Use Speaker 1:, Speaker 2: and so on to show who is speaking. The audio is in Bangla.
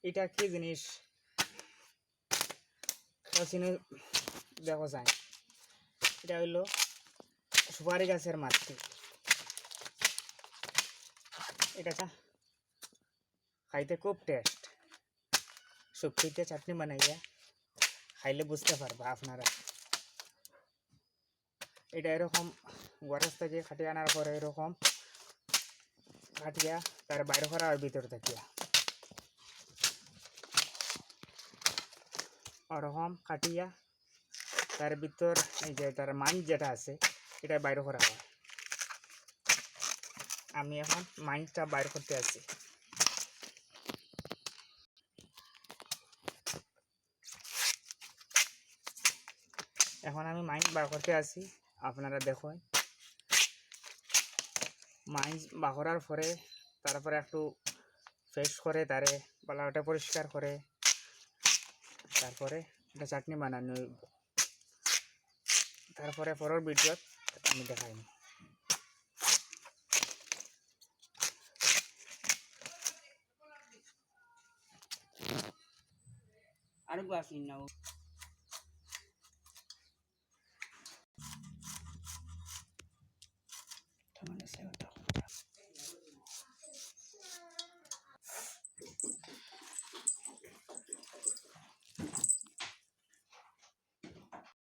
Speaker 1: এটা কি জিনিস দেখো যায়, এটা হইলো সুপারি গাছের মাটি। এটা খাইতে খুব টেস্ট। শুক্তিতে চাটনি বানাইয়া খাইলে বুঝতে পারবা আপনারা। এটা এরকম গরজ থেকে খাটিয়ে আনার পরে এরকম খাটিয়া তার বাইরে করা হয় ভিতর থাকিয়া, ওরকম কাটিয়া তার ভিতর এই যে তার মাইন্ড যেটা আছে এটা বাইরে করা হয়। আমি এখন মাইন্ডটা বাইর করতে আছি। এখন আমি মাইন্ড বার করতে আছি, আপনারা দেখুন। মাইন্ড বার করার পরে তারপরে একটু ফ্রেশ করে তারে বালাটা পরিষ্কার করে তারপরে এটা চাটনি বানানো হইব। তারপরে পরের ভিডিওত আমি দেখাইনি। আর গ্লাস নাও।